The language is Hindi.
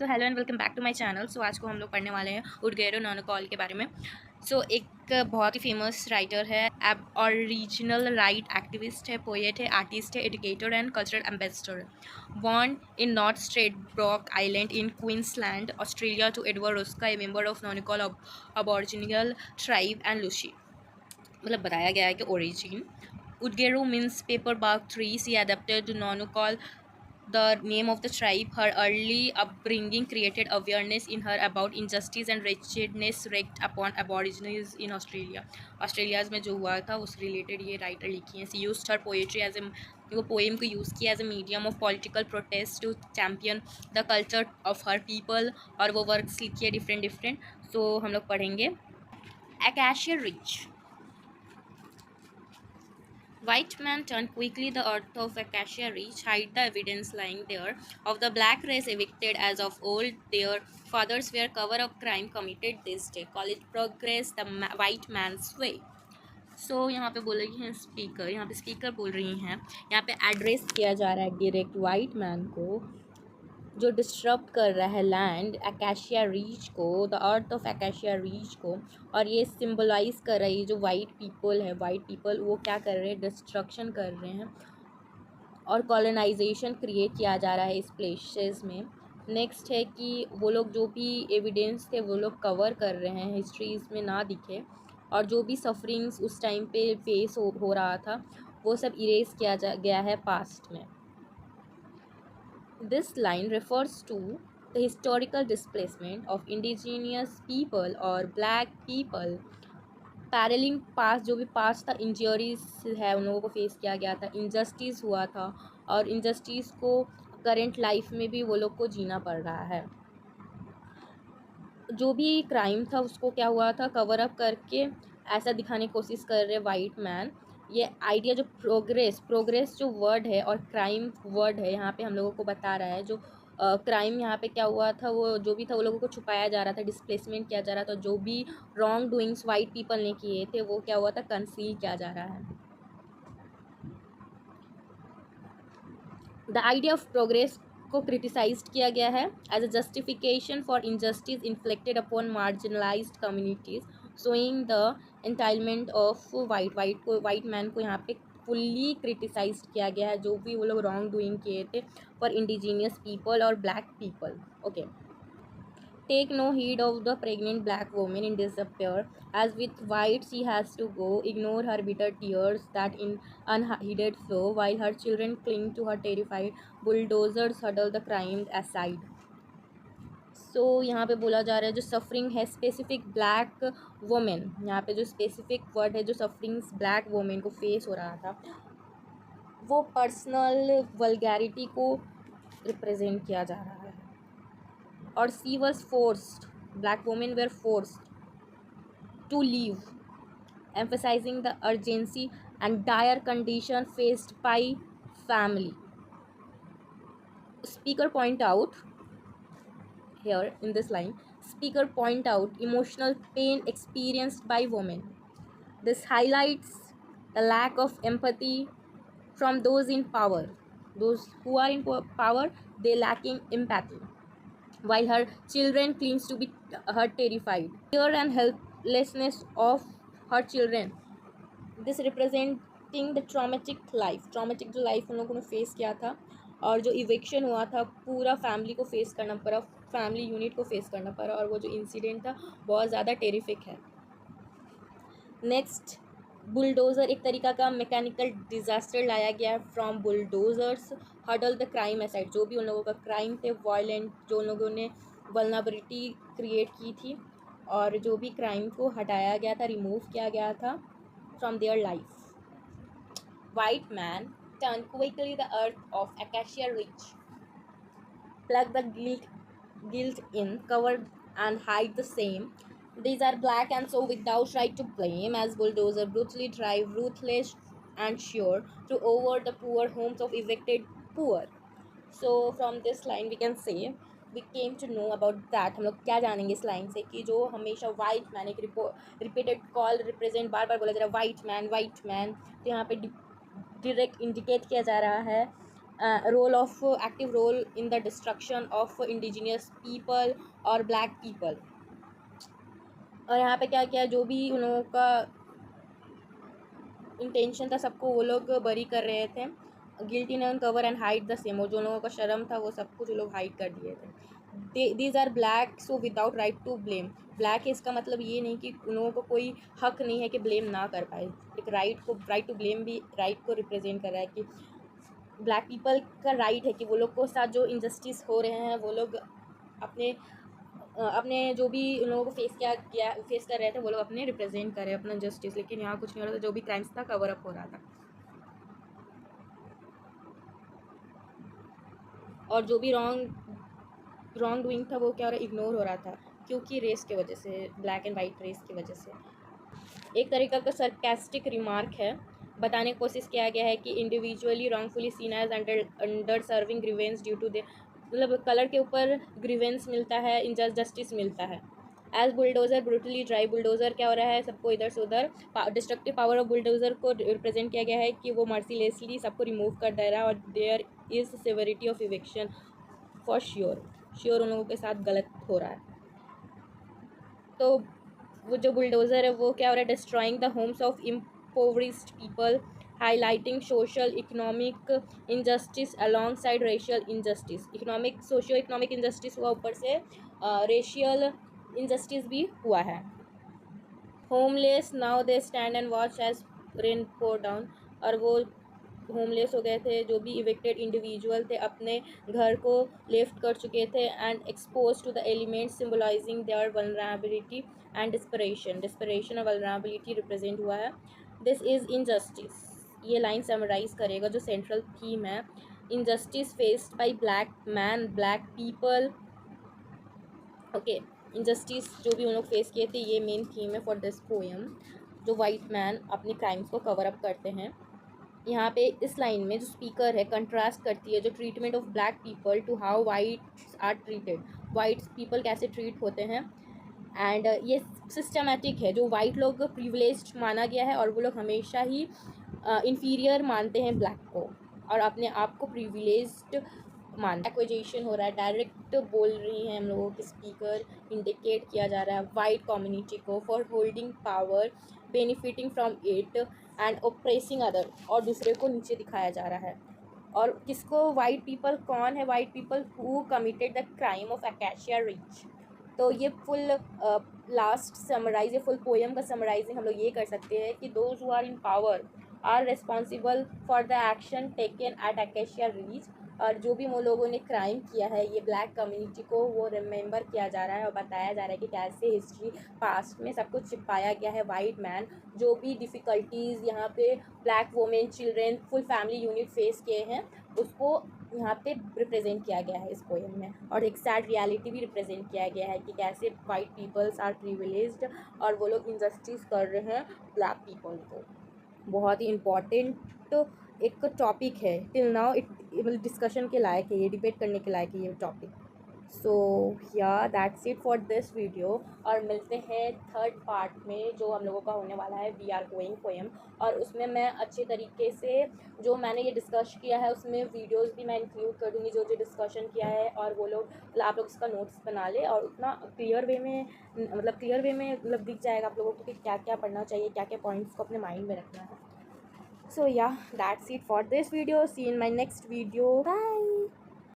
तो hello and welcome back to my channel. So आज को हम लोग पढ़ने वाले हैं उडगेरो नोनोकॉल के बारे में। एक बहुत ही फेमस राइटर है, अब ओरिजिनल राइट एक्टिविस्ट है, पोएट है, आर्टिस्ट है, educator and cultural ambassador. Born in North Stradbroke Island in Queensland, Australia, to Edward Ruska, a member of Noonuccal Aboriginal tribe and Lucy. मतलब बताया गया है कि origin Oodgeroo means paper bark trees. He adapted to Noonuccal, the name of the tribe. Her early upbringing created awareness in her about injustice and wretchedness wreaked upon aborigines in Australia. Australia's में जो हुआ था उस रिलेटेड ये राइटर लिखी हैं. She used her poetry as a, वो पोएम को यूज़ किया as a medium of political protest to champion the culture of her people. और वो वर्क्स लिखी है डिफरेंट डिफरेंट. सो हम लोग पढ़ेंगे. Acacia Ridge. White man turned quickly the earth of Acacia Ridge, hide the evidence lying there of the black race evicted as of old. Their fathers were cover up crime committed this day. Call it progress, the white man's way. यहाँ पे बोल रही हैं स्पीकर, यहाँ पे स्पीकर बोल रही हैं, यहाँ पे एड्रेस किया जा रहा है डायरेक्ट वाइट मैन को जो डिस्टर्ब कर रहा है लैंड अकाशिया रीच को, the earth of acacia reach को. और ये सिम्बलाइज कर रही है जो वाइट पीपल है, वाइट पीपल वो क्या कर रहे हैं, डिस्ट्रक्शन कर रहे हैं और कॉलोनाइजेशन क्रिएट किया जा रहा है इस प्लेसेस में. नेक्स्ट है कि वो लोग जो भी एविडेंस थे वो लोग कवर कर रहे हैं, हिस्ट्रीज में ना दिखे, और जो भी सफरिंग्स उस टाइम पे फेस हो रहा था वो सब इरेज किया गया है पास्ट में. This line refers to the historical displacement of indigenous people or black people. पैरेलिंग पास जो भी पास था, इंजरीज है उन लोगों को फेस किया गया था, इनजस्टिस हुआ था और इनजस्टिस को करेंट लाइफ में भी वो लोग को जीना पड़ रहा है. जो भी क्राइम था उसको क्या हुआ था, कवर अप करके ऐसा दिखाने की कोशिश कर रहे वाइट मैन. ये आइडिया जो प्रोग्रेस जो वर्ड है और क्राइम वर्ड है यहाँ पे हम लोगों को बता रहा है. जो क्राइम यहाँ पे क्या हुआ था, वो जो भी था वो लोगों को छुपाया जा रहा था, डिस्प्लेसमेंट किया जा रहा था. जो भी रॉन्ग डूइंग्स वाइट पीपल ने किए थे वो क्या हुआ था, कंसील किया जा रहा है. द आइडिया ऑफ प्रोग्रेस को क्रिटिसाइज किया गया है as a justification for injustice inflicted upon marginalised communities, showing the entitlement of white man को यहाँ पे फुल्ली क्रिटिसाइज किया गया है जो भी वो लोग रॉन्ग डूइंग किए थे फॉर इंडिजीनियस पीपल और black people. Okay. Take no heed of the pregnant black woman in disappear, as with white she has to go. Ignore her bitter tears that in unheeded flow, while her children cling to her terrified. Bulldozers huddle the crime aside. यहाँ पे बोला जा रहा है जो सफरिंग है स्पेसिफिक ब्लैक वुमेन, यहाँ पे जो स्पेसिफिक वर्ड है जो सफरिंग्स ब्लैक वुमेन को फेस हो रहा था वो पर्सनल वल्गैरिटी को रिप्रेजेंट किया जा रहा है. और she was forced, black women were forced to leave, emphasizing the urgency and dire condition faced by family. Speaker point out here in this line, speaker point out emotional pain experienced by women. This highlights the lack of empathy from those in power. Those who are in power, they lacking empathy, while her children claims to be her terrified. Fear and helplessness of her children. This representing the traumatic जो लाइफ उन लोगों ने फेस किया था और जो इवेक्शन हुआ था पूरा फैमिली को फेस करना पड़ा, फैमिली यूनिट को फेस करना पड़ा, और वो जो इंसिडेंट था बहुत ज़्यादा टेरिफिक है. नेक्स्ट, बुलडोज़र एक तरीका का मैकेनिकल डिज़ास्टर लाया गया है from bulldozers. Huddle the crime aside, जो भी उन लोगों का क्राइम थे वायलेंट, जो उन लोगों ने वल्नरेबिलिटी क्रिएट की थी और जो भी क्राइम को हटाया गया था, रिमूव किया गया था from their life. White man turn quickly the earth of acacia rich, plug the guilt in, cover and hide the same. These are black and so without right to blame, as bulldozer brutally drive ruthless and sure to over the poor homes of evicted poor. So from this line we can say we came to know about that. हम लोग क्या जानेंगे इस लाइन से कि जो हमेशा वाइट मैन एक रिपीटेड कॉल रिप्रेजेंट बार बार बोला जा रहा है वाइट मैन. तो यहाँ पे डायरेक्ट इंडिकेट किया जा रहा है role of active role in the destruction of indigenous people और ब्लैक पीपल। और यहाँ पे क्या क्या जो भी उन लोगों का इंटेंशन था सबको वो लोग बरी कर रहे थे। गिल्टी ने cover and hide the same, और जो लोगों का शर्म था वो सब कुछ लोग हाइड कर दिए थे। These are black so without right to blame. Black है इसका मतलब ये नहीं कि उन लोगों को कोई हक नहीं है कि ब्लेम ना कर पाए। एक राइट टू ब्लेम भी राइट को रिप्रेजेंट कर रहा है कि ब्लैक पीपल का राइट है कि वो लोग को साथ जो इनजस्टिस हो रहे हैं वो लोग अपने जो भी उन लोगों को फेस कर रहे थे वो लोग अपने रिप्रेजेंट कर रहे हैं अपना जस्टिस। लेकिन यहाँ कुछ नहीं हो रहा था, जो भी क्राइम्स था कवर अप हो रहा था, और जो भी रॉन्ग डूइंग था वो क्या हो रहा, इग्नोर हो रहा था, क्योंकि रेस की वजह से, ब्लैक एंड वाइट रेस की वजह से। एक तरीका का सरकास्टिक रिमार्क है, बताने की कोशिश किया गया है कि individually wrongfully seen as under serving grievance due to the, मतलब कलर के ऊपर ग्रीवेंस मिलता है, इनजस्टिस मिलता है। As bulldozer brutally drive, bulldozer क्या हो रहा है, सबको इधर से उधर, डिस्ट्रक्टिव पावर ऑफ बुलडोज़र को रिप्रेजेंट किया गया है कि वो मर्सीलेसली सबको रिमूव कर दे रहा है, और there is severity of eviction for sure उन लोगों के साथ गलत हो रहा है। तो वो जो बुलडोज़र है वो क्या हो रहा है, destroying the homes of impoverished people, highlighting social economic injustice alongside racial injustice. Socio economic injustice हुआ, ऊपर से रेशियल इनजस्टिस भी हुआ है। Homeless now they stand and watch as rain pour down, और वो होमलेस हो गए थे, जो भी इविक्टेड इंडिविजुअल थे अपने घर को लिफ्ट कर चुके थे, and expose to the elements symbolising their vulnerability and desperation और वल्नरेबिलिटी रिप्रेजेंट हुआ है। दिस इज़ इनजस्टिस, ये लाइन समराइज करेगा जो सेंट्रल थीम है, injustice faced by black man, black people. Okay, injustice जो भी उन लोग फेस किए थे, ये मेन थीम है फॉर दिस पोएम, जो वाइट मैन अपने क्राइम्स को कवर अप करते हैं। यहाँ पे इस लाइन में जो स्पीकर है कंट्रास्ट करती है जो treatment of black people to how whites are treated, whites people कैसे ट्रीट होते हैं। एंड ये सिस्टमेटिक है, जो वाइट लोग प्रिविलेज्ड माना गया है और वो लोग हमेशा ही इन्फीरियर मानते हैं ब्लैक को, और अपने आप को प्रिविलेज्ड मान। एक्विजेशन हो रहा है, डायरेक्ट बोल रही हैं हम लोगों के स्पीकर, इंडिकेट किया जा रहा है वाइट कम्युनिटी को for holding power, benefiting from it and oppressing other, और दूसरे को नीचे दिखाया जा रहा है। और किसको, वाइट पीपल कौन है, white people who committed the crime of Acacia Ridge. तो ये फुल लास्ट समराइज, ये फुल पोएम का समराइजिंग हम लोग ये कर सकते हैं कि those who are in power are responsible for the action taken at Acacia Ridge, और जो भी वो लोगों ने क्राइम किया है ये ब्लैक कम्युनिटी को वो रिमेंबर किया जा रहा है और बताया जा रहा है कि कैसे हिस्ट्री पास्ट में सब कुछ छिपाया गया है। वाइट मैन जो भी डिफ़िकल्टीज़ यहाँ पे black women children full family unit face किए हैं उसको यहाँ पे रिप्रेजेंट किया गया है इस पोएम में, और एक सैड रियलिटी भी रिप्रेजेंट किया गया है कि कैसे वाइट पीपल्स आर प्रिविलेज्ड और वो लोग इनजस्टिस कर रहे हैं ब्लैक पीपल को। बहुत ही इम्पॉर्टेंट एक टॉपिक है, टिल नाउ इट डिस्कशन के लायक है, ये डिबेट करने के लायक है ये टॉपिक। सो या that's it for this video, और मिलते हैं थर्ड पार्ट में जो हम लोगों का होने वाला है वी आर गोइंग पोएम, और उसमें मैं अच्छे तरीके से जो मैंने ये डिस्कस किया है उसमें वीडियोस भी मैं इंक्लूड कर दूँगी जो जो डिस्कशन किया है, और वो लोग आप लोग उसका नोट्स बना ले और उतना क्लियर वे में मतलब दिख जाएगा आप लोगों को कि क्या क्या पढ़ना चाहिए, क्या क्या पॉइंट्स को अपने माइंड में रखना है। So yeah, that's it for this video. See you in my next video. Bye.